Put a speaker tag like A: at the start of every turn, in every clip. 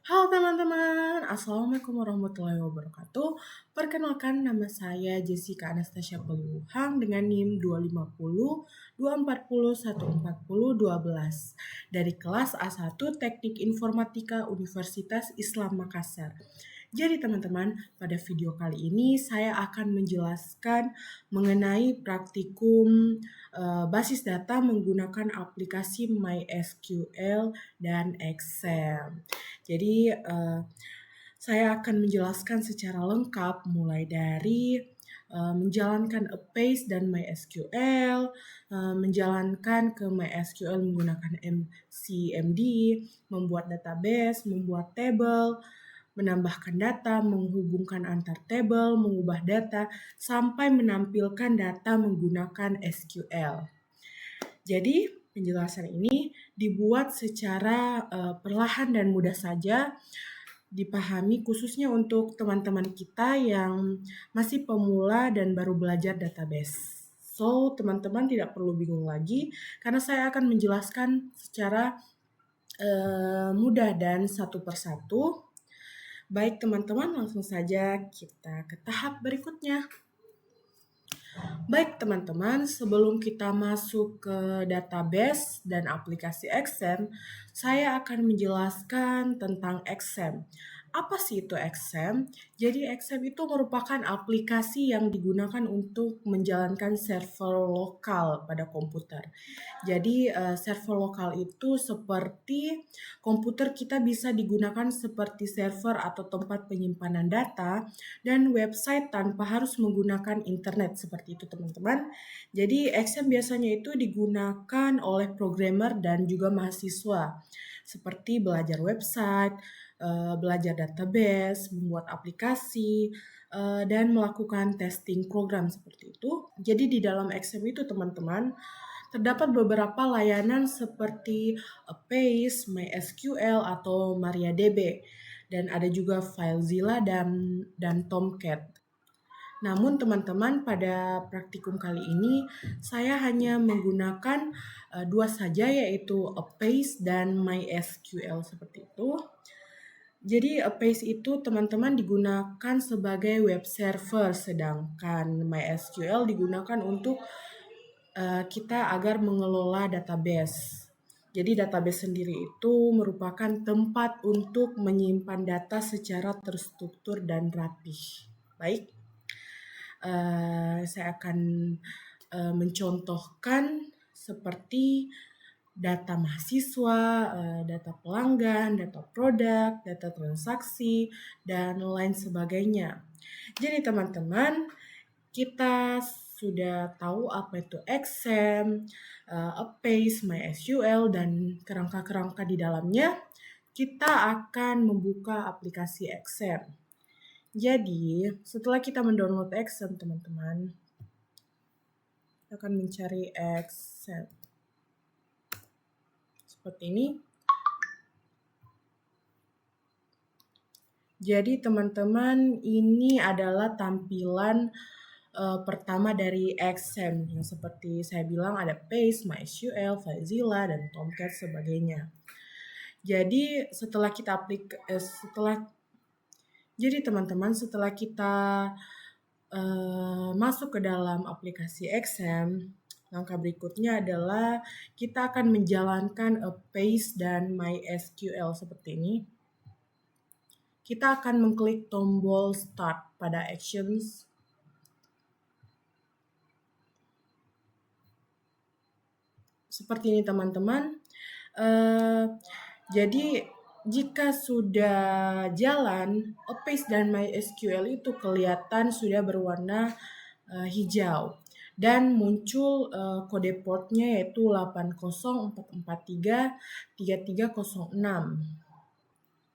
A: Halo teman-teman, Assalamualaikum warahmatullahi wabarakatuh. Perkenalkan, nama saya Jessica Anastasia Peliwuhang dengan NIM 250 240 140 12 dari kelas A1 Teknik Informatika Universitas Islam Makassar. Jadi teman-teman, pada video kali ini saya akan menjelaskan mengenai praktikum basis data menggunakan aplikasi MySQL dan Excel. Jadi saya akan menjelaskan secara lengkap mulai dari menjalankan Apace dan MySQL, menjalankan ke MySQL menggunakan CMD, membuat database, membuat table, menambahkan data, menghubungkan antar table, mengubah data, sampai menampilkan data menggunakan SQL. Jadi penjelasan ini dibuat secara perlahan dan mudah saja dipahami, khususnya untuk teman-teman kita yang masih pemula dan baru belajar database. So, teman-teman tidak perlu bingung lagi karena saya akan menjelaskan secara mudah dan satu persatu. Baik teman-teman, langsung saja kita ke tahap berikutnya. Baik teman-teman, sebelum kita masuk ke database dan aplikasi XAMPP, saya akan menjelaskan tentang XAMPP. Apa sih itu XAMPP? Jadi XAMPP itu merupakan aplikasi yang digunakan untuk menjalankan server lokal pada komputer. Jadi server lokal itu seperti komputer kita bisa digunakan seperti server atau tempat penyimpanan data dan website tanpa harus menggunakan internet seperti itu teman-teman. Jadi XAMPP biasanya itu digunakan oleh programmer dan juga mahasiswa seperti belajar website, belajar database, membuat aplikasi, dan melakukan testing program seperti itu. Jadi di dalam XAMPP itu teman-teman terdapat beberapa layanan seperti Apace, MySQL, atau MariaDB. Dan ada juga FileZilla dan Tomcat. Namun teman-teman, pada praktikum kali ini saya hanya menggunakan dua saja, yaitu Apace dan MySQL seperti itu. Jadi Apace itu teman-teman digunakan sebagai web server, sedangkan MySQL digunakan untuk kita agar mengelola database. Jadi database sendiri itu merupakan tempat untuk menyimpan data secara terstruktur dan rapih. Baik, saya akan mencontohkan seperti data mahasiswa, data pelanggan, data produk, data transaksi, dan lain sebagainya. Jadi teman-teman, kita sudah tahu apa itu XAMPP, Apace, MySQL, dan kerangka-kerangka di dalamnya. Kita akan membuka aplikasi XAMPP. Jadi, setelah kita mendownload XAMPP, teman-teman, kita akan mencari XAMPP. Seperti ini. Jadi teman-teman, ini adalah tampilan pertama dari XAMPP yang seperti saya bilang ada Pace, MySQL, FileZilla, dan Tomcat sebagainya. Jadi setelah kita teman-teman, setelah kita masuk ke dalam aplikasi XAMPP, langkah berikutnya adalah kita akan menjalankan Apace dan MySQL seperti ini. Kita akan mengklik tombol Start pada Actions. Seperti ini teman-teman. Jadi jika sudah jalan, Apace dan MySQL itu kelihatan sudah berwarna hijau dan muncul kode portnya yaitu 804433306.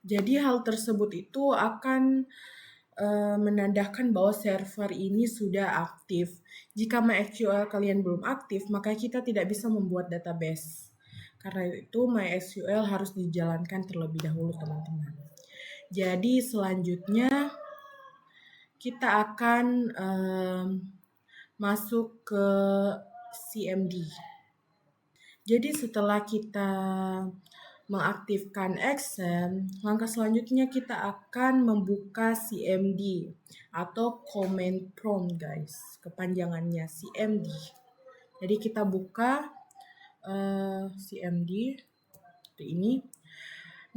A: Jadi hal tersebut itu akan menandakan bahwa server ini sudah aktif. Jika MySQL kalian belum aktif, maka kita tidak bisa membuat database. Karena itu MySQL harus dijalankan terlebih dahulu teman-teman. Jadi selanjutnya kita akan masuk ke CMD. Jadi setelah kita mengaktifkan XAMPP, langkah selanjutnya kita akan membuka CMD atau Command Prompt guys, kepanjangannya CMD. Jadi kita buka CMD seperti ini.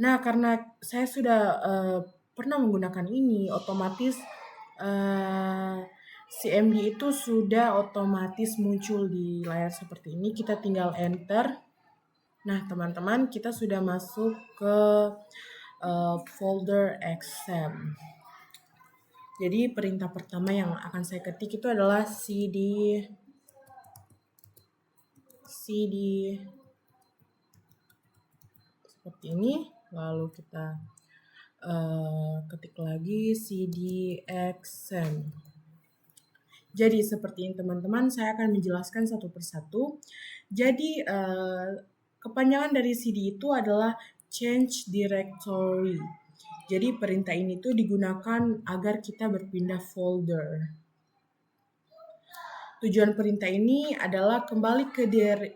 A: Nah, karena saya sudah pernah menggunakan ini, otomatis CMD itu sudah otomatis muncul di layar seperti ini. Kita tinggal enter. Nah, teman-teman, kita sudah masuk ke folder XAMPP. Jadi, perintah pertama yang akan saya ketik itu adalah cd seperti ini. Lalu kita ketik lagi cd XAMPP. Jadi seperti ini teman-teman, saya akan menjelaskan satu persatu. Jadi kepanjangan dari cd itu adalah change directory. Jadi perintah ini tuh digunakan agar kita berpindah folder. Tujuan perintah ini adalah kembali ke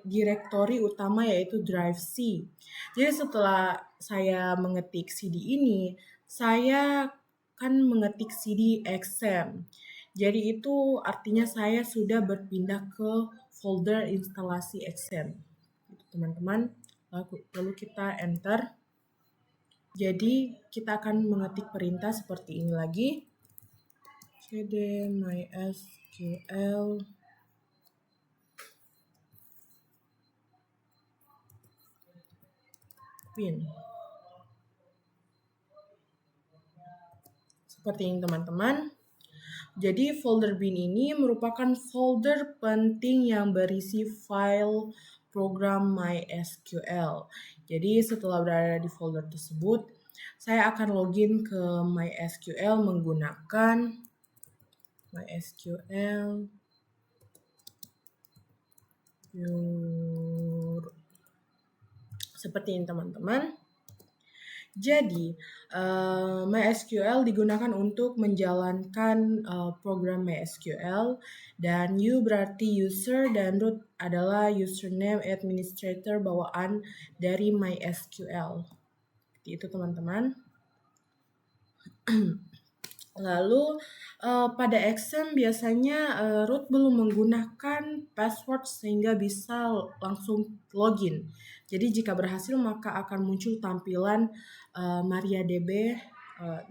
A: direktori utama yaitu drive C. Jadi setelah saya mengetik cd ini, saya akan mengetik cd XAMPP. Jadi itu artinya saya sudah berpindah ke folder instalasi XAMPP. Teman-teman, lalu kita enter. Jadi kita akan mengetik perintah seperti ini lagi. cd mysql bin. Seperti ini teman-teman. Jadi folder bin ini merupakan folder penting yang berisi file program MySQL. Jadi setelah berada di folder tersebut, saya akan login ke MySQL menggunakan MySQL seperti ini teman-teman. Jadi, MySQL digunakan untuk menjalankan program MySQL, dan U berarti user dan root adalah username administrator bawaan dari MySQL. Seperti itu teman-teman. Lalu pada XAMPP biasanya root belum menggunakan password sehingga bisa langsung login. Jadi jika berhasil maka akan muncul tampilan MariaDB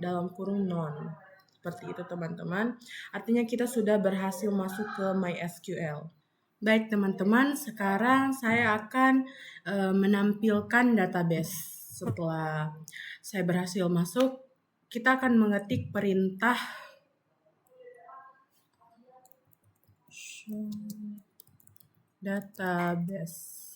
A: dalam kurung none. Seperti itu teman-teman. Artinya kita sudah berhasil masuk ke MySQL. Baik teman-teman, sekarang saya akan menampilkan database. Setelah saya berhasil masuk, kita akan mengetik perintah show database.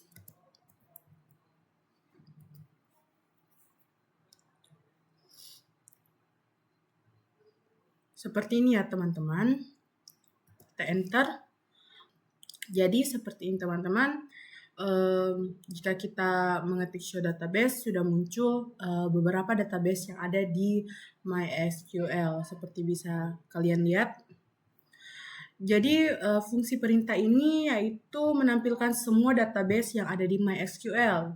A: Seperti ini ya teman-teman. Kita enter. Jadi seperti ini teman-teman. Jika kita mengetik show database, sudah muncul beberapa database yang ada di MySQL. Seperti bisa kalian lihat. Jadi fungsi perintah ini yaitu menampilkan semua database yang ada di MySQL.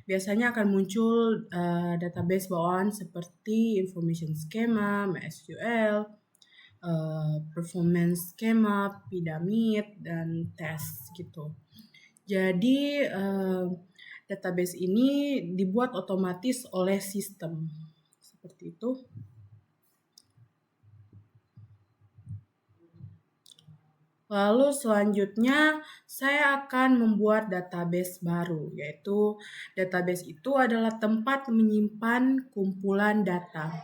A: Biasanya akan muncul database bawaan seperti information schema, MySQL, performance schema, pyramid, dan test gitu. Jadi database ini dibuat otomatis oleh sistem. Seperti itu. Lalu selanjutnya saya akan membuat database baru, yaitu database itu adalah tempat menyimpan kumpulan data.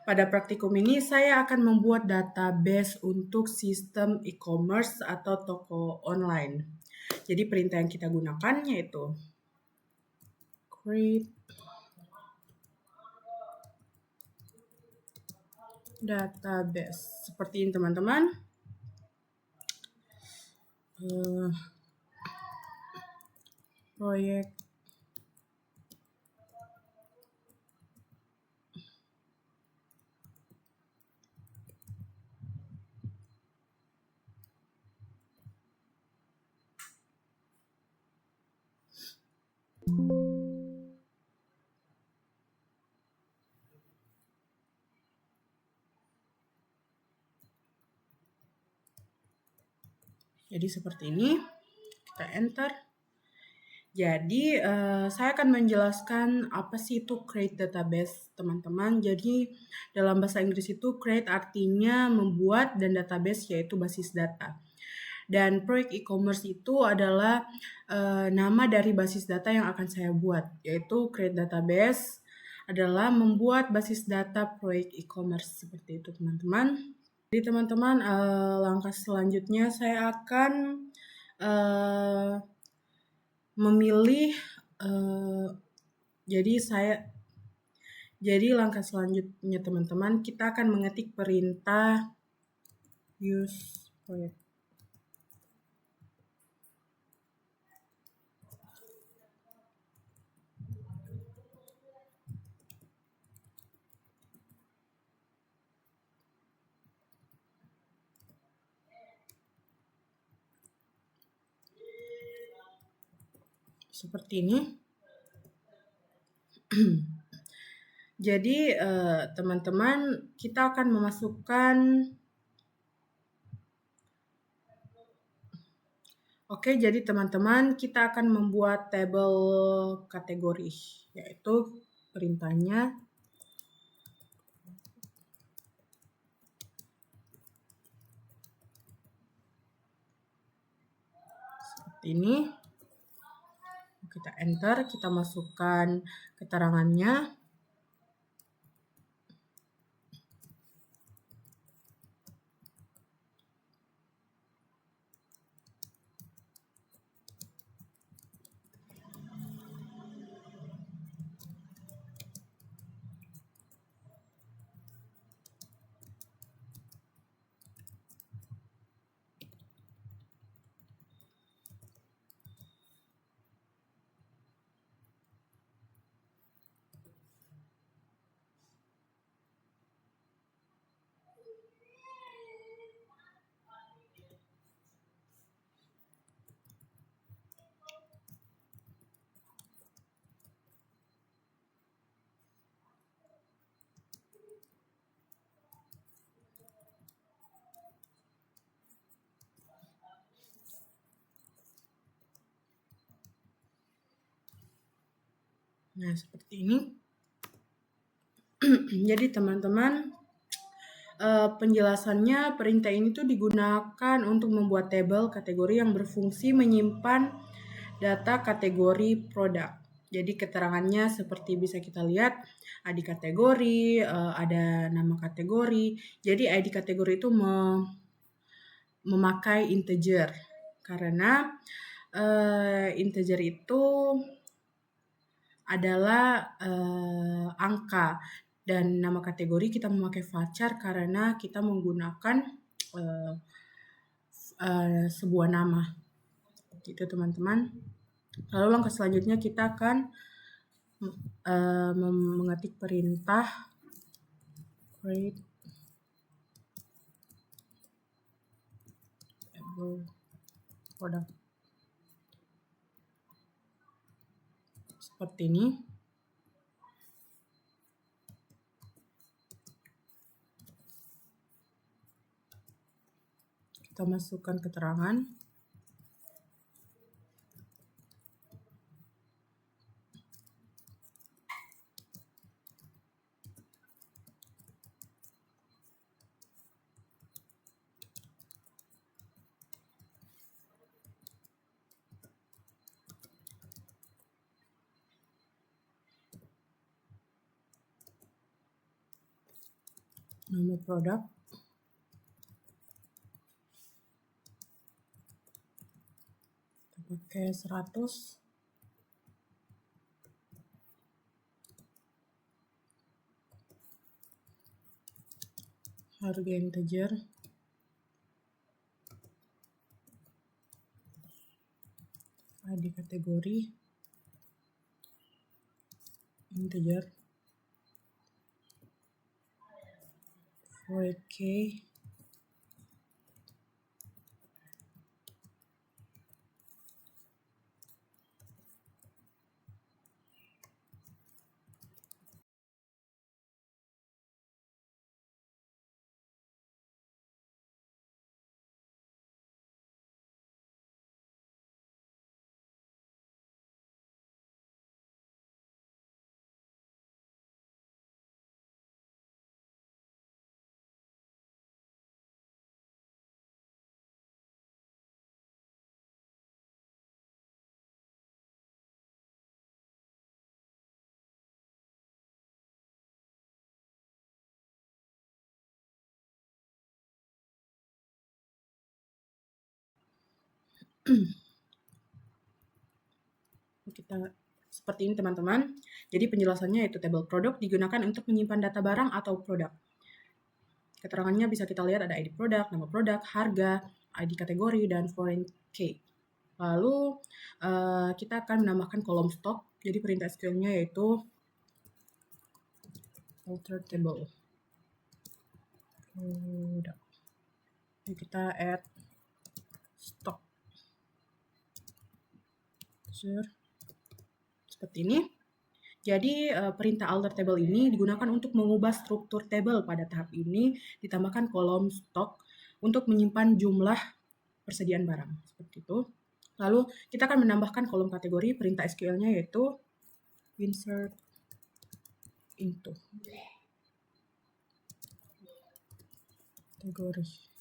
A: Pada praktikum ini saya akan membuat database untuk sistem e-commerce atau toko online. Jadi perintah yang kita gunakan yaitu create database. Seperti ini teman-teman. Proyek Jadi seperti ini, kita enter. Jadi saya akan menjelaskan apa sih itu create database, teman-teman. Jadi dalam bahasa Inggris itu create artinya membuat dan database yaitu basis data. Dan proyek e-commerce itu adalah nama dari basis data yang akan saya buat, yaitu create database adalah membuat basis data proyek e-commerce seperti itu, teman-teman. Jadi teman-teman, langkah selanjutnya saya akan memilih jadi langkah selanjutnya teman-teman, kita akan mengetik perintah use project. Seperti ini. Jadi teman-teman, kita akan memasukkan jadi teman-teman, kita akan membuat tabel kategori, yaitu perintahnya seperti ini. Kita enter, kita masukkan keterangannya. Nah, seperti ini. Jadi teman-teman, penjelasannya perintah ini tuh digunakan untuk membuat tabel kategori yang berfungsi menyimpan data kategori produk. Jadi keterangannya seperti bisa kita lihat, ID kategori, ada nama kategori. Jadi ID kategori itu memakai integer karena integer itu adalah angka, dan nama kategori kita memakai varchar karena kita menggunakan sebuah nama. Gitu teman-teman. Lalu langkah selanjutnya kita akan mengetik perintah create product. Seperti ini. Kita masukkan keterangan. Nama produk. Kita pakai 100. Harga integer. ID kategori integer. 4K. Kita seperti ini teman-teman. Jadi penjelasannya yaitu table produk digunakan untuk menyimpan data barang atau produk. Keterangannya bisa kita lihat ada ID produk, nama produk, harga, ID kategori, dan foreign key. Lalu kita akan menambahkan kolom stok. Jadi perintah SQL-nya yaitu alter table. Produk. Jadi kita add stock. Seperti ini. Jadi perintah alter table ini digunakan untuk mengubah struktur table pada tahap ini, ditambahkan kolom stok untuk menyimpan jumlah persediaan barang. Seperti itu. Lalu kita akan menambahkan kolom kategori, perintah SQL-nya yaitu insert into kategori.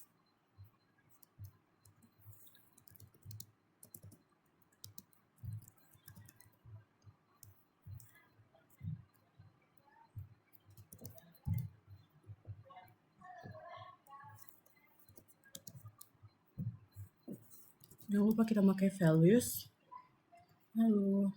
A: Jangan lupa kita pakai values. Lalu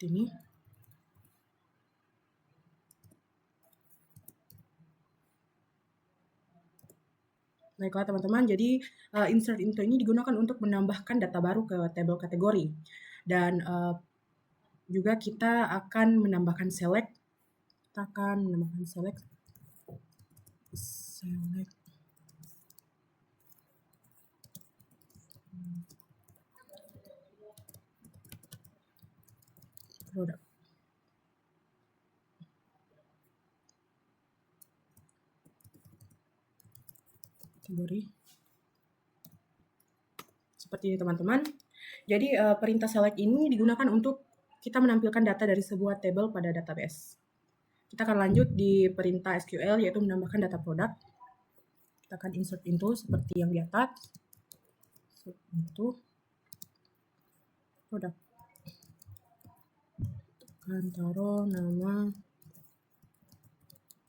A: ini. Baiklah teman-teman, jadi insert into ini digunakan untuk menambahkan data baru ke tabel kategori. Dan juga kita akan menambahkan select. Kita akan menambahkan select produk. Kategori. Seperti ini teman-teman. Jadi perintah select ini digunakan untuk kita menampilkan data dari sebuah tabel pada database. Kita akan lanjut di perintah SQL yaitu menambahkan data produk. Kita akan insert into seperti yang di atas. Insert into produk. Akan taruh nama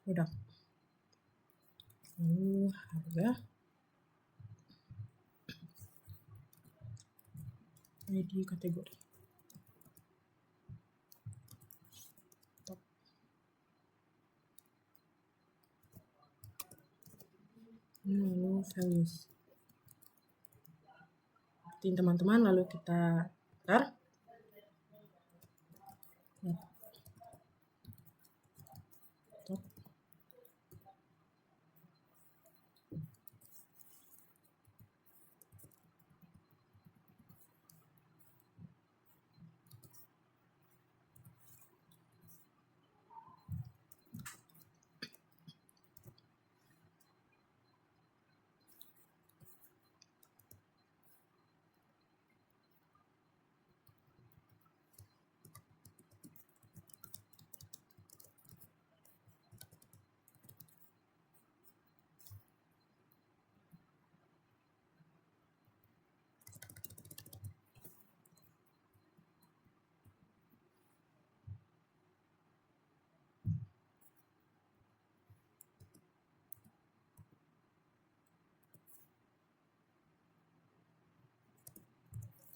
A: produk. Lalu harga. ID kategori. Lalu values. Ini teman-teman, lalu kita enter.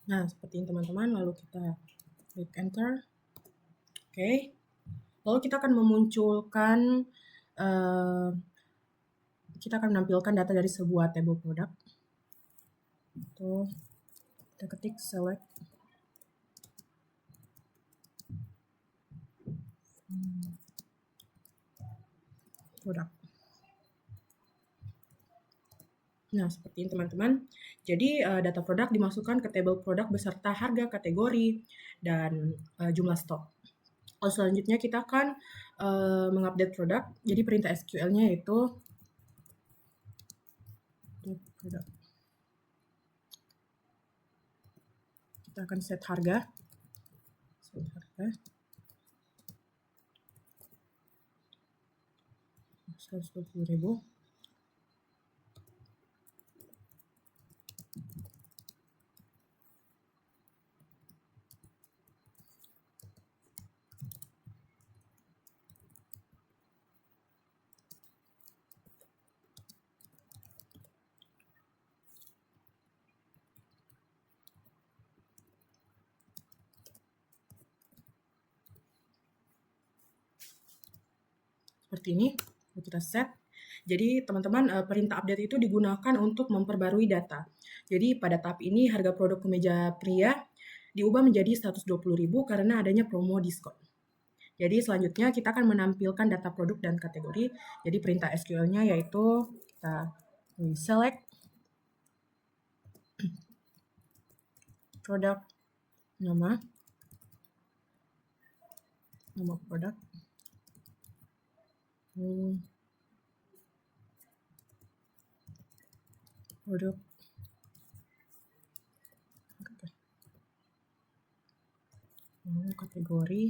A: Nah, seperti ini teman-teman, lalu kita klik enter. Oke. Lalu kita akan memunculkan, kita akan menampilkan data dari sebuah table produk. Itu kita ketik select produk. Nah, seperti ini teman-teman. Jadi data produk dimasukkan ke table produk beserta harga, kategori, dan jumlah stok. Lalu selanjutnya kita akan mengupdate produk. Jadi perintah SQL-nya yaitu produk. Kita akan set harga. Set harga. 120.000. seperti ini. Kita set. Jadi teman-teman, perintah update itu digunakan untuk memperbarui data. Jadi pada tahap ini harga produk kemeja pria diubah menjadi 120.000 karena adanya promo diskon. Jadi selanjutnya kita akan menampilkan data produk dan kategori. Jadi perintah SQL-nya yaitu kita select produk, nama produk, produk, kategori,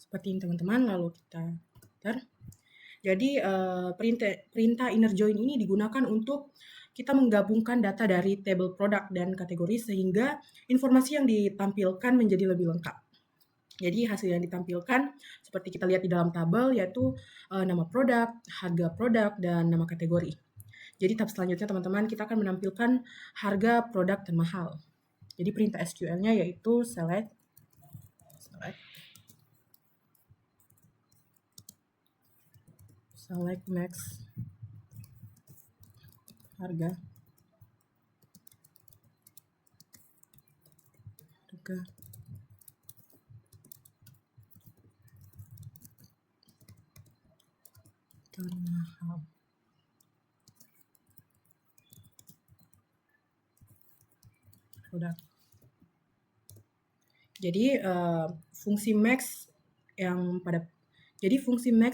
A: seperti ini teman-teman. Lalu kita enter. Jadi perintah inner join ini digunakan untuk kita menggabungkan data dari table produk dan kategori sehingga informasi yang ditampilkan menjadi lebih lengkap. Jadi hasil yang ditampilkan seperti kita lihat di dalam tabel yaitu nama produk, harga produk, dan nama kategori. Jadi tahap selanjutnya teman-teman kita akan menampilkan harga produk termahal. Jadi perintah SQL-nya yaitu select max harga termahal. Produk. Jadi fungsi max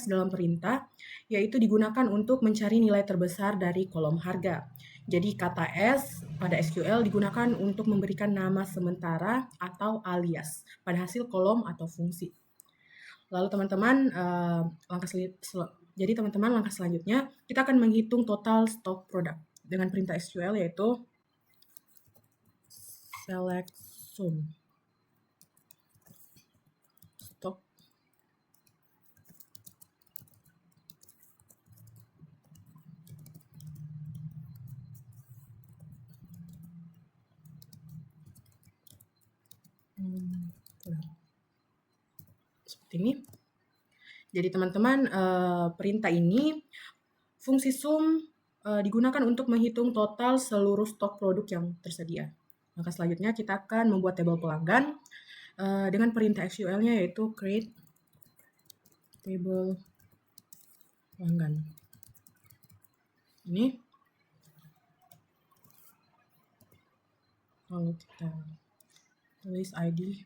A: dalam perintah yaitu digunakan untuk mencari nilai terbesar dari kolom harga. Jadi kata S pada SQL digunakan untuk memberikan nama sementara atau alias pada hasil kolom atau fungsi. Lalu teman-teman, langkah selanjutnya kita akan menghitung total stok produk dengan perintah SQL yaitu select sum stok seperti ini. Jadi teman-teman, perintah ini fungsi sum digunakan untuk menghitung total seluruh stok produk yang tersedia. Maka selanjutnya kita akan membuat tabel pelanggan dengan perintah SQL-nya yaitu create table pelanggan. Ini. Lalu kita tulis ID.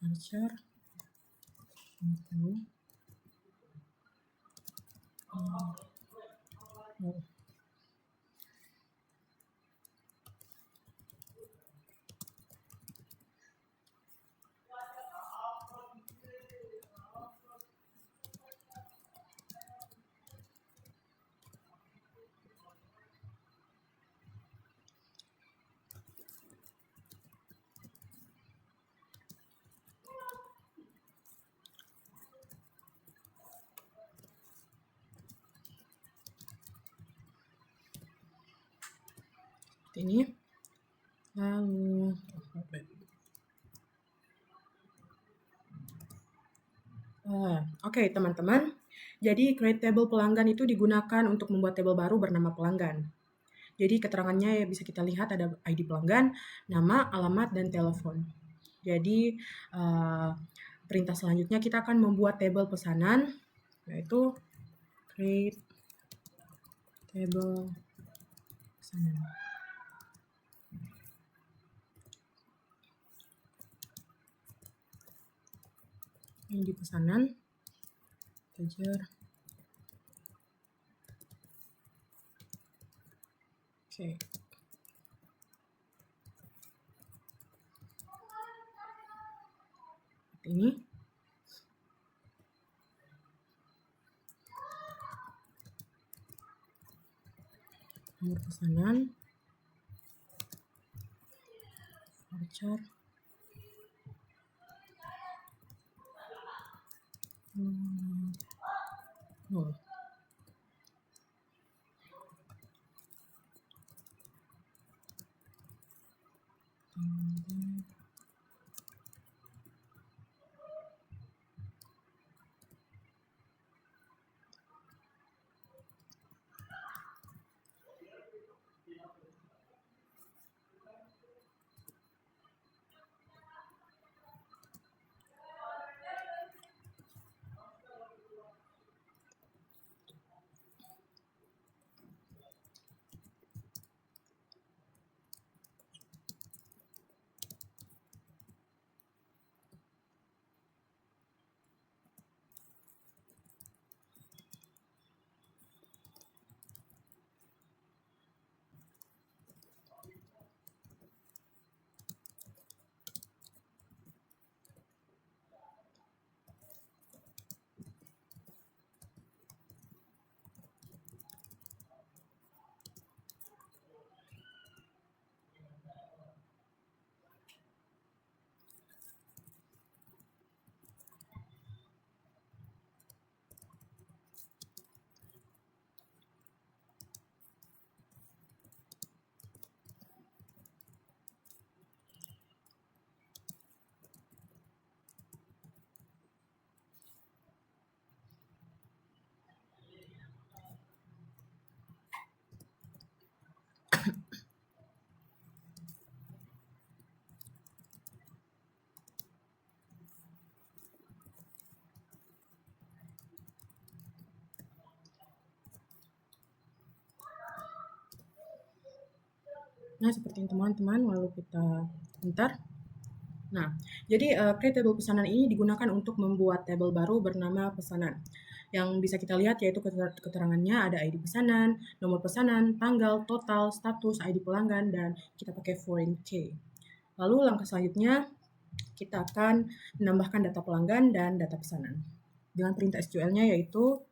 A: Searcher. Ini. Lalu Oke, teman-teman. Jadi create table pelanggan itu digunakan untuk membuat tabel baru bernama pelanggan. Jadi keterangannya ya bisa kita lihat ada ID pelanggan, nama, alamat, dan telepon. Jadi perintah selanjutnya kita akan membuat tabel pesanan, yaitu create table pesanan. Ini di pesanan, kejar. Oke. Ini. Nomor pesanan. Voucher. Oh. Nah, seperti ini teman-teman, lalu kita enter. Nah, jadi create table pesanan ini digunakan untuk membuat tabel baru bernama pesanan. Yang bisa kita lihat yaitu keterangannya ada ID pesanan, nomor pesanan, tanggal, total, status, ID pelanggan, dan kita pakai foreign key. Lalu langkah selanjutnya kita akan menambahkan data pelanggan dan data pesanan. Dengan perintah SQL-nya yaitu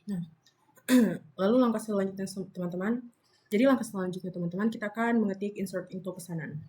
A: Nah, lalu langkah selanjutnya teman-teman. Jadi langkah selanjutnya teman-teman kita akan mengetik insert into pesanan.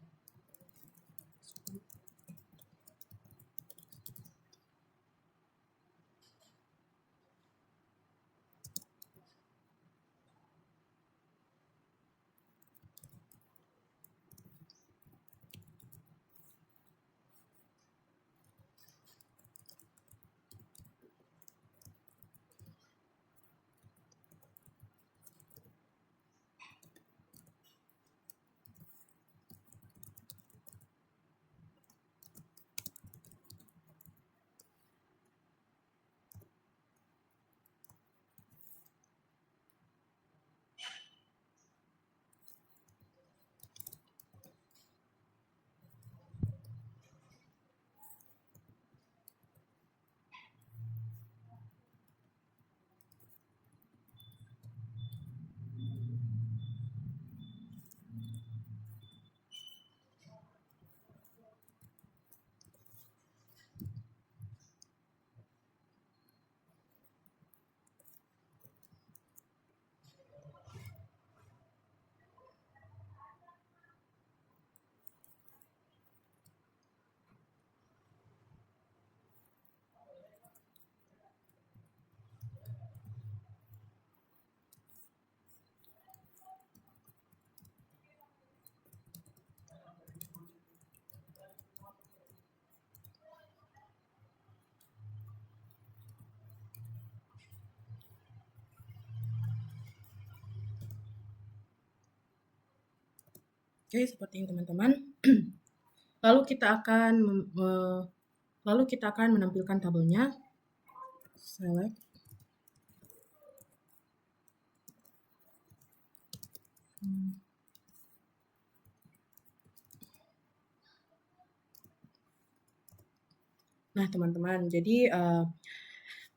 A: Oke, seperti ini teman-teman. Lalu kita akan menampilkan tabelnya. Select. Nah, teman-teman, jadi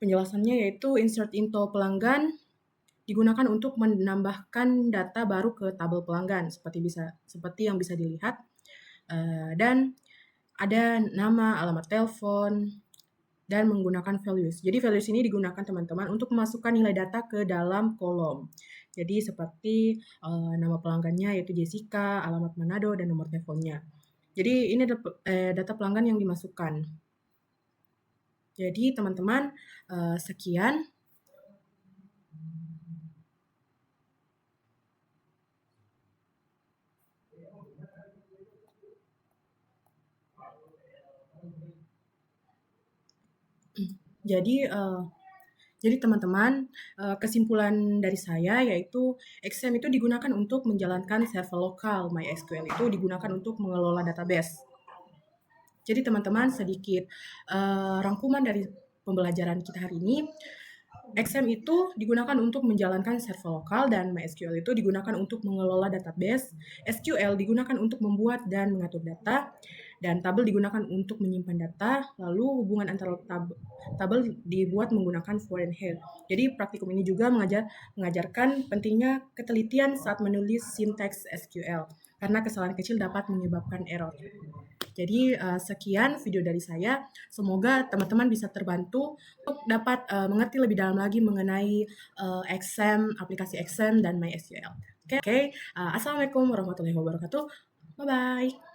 A: penjelasannya yaitu insert info pelanggan digunakan untuk menambahkan data baru ke tabel pelanggan seperti yang bisa dilihat, dan ada nama, alamat telepon, dan menggunakan values. Jadi values ini digunakan teman-teman untuk memasukkan nilai data ke dalam kolom. Jadi seperti nama pelanggannya yaitu Jessica, alamat Manado, dan nomor teleponnya. Jadi ini data pelanggan yang dimasukkan. Jadi teman-teman, sekian. Jadi teman-teman, kesimpulan dari saya yaitu XM itu digunakan untuk menjalankan server lokal, MySQL itu digunakan untuk mengelola database. Jadi teman-teman, sedikit rangkuman dari pembelajaran kita hari ini. XM itu digunakan untuk menjalankan server lokal dan MySQL itu digunakan untuk mengelola database. SQL digunakan untuk membuat dan mengatur data, dan tabel digunakan untuk menyimpan data. Lalu hubungan antara tabel dibuat menggunakan for and here. Jadi praktikum ini juga mengajarkan pentingnya ketelitian saat menulis sintaks SQL, karena kesalahan kecil dapat menyebabkan error. Jadi sekian video dari saya. Semoga teman-teman bisa terbantu untuk dapat mengerti lebih dalam lagi mengenai XM, aplikasi XM dan MySQL. Oke. Assalamualaikum warahmatullahi wabarakatuh. Bye-bye.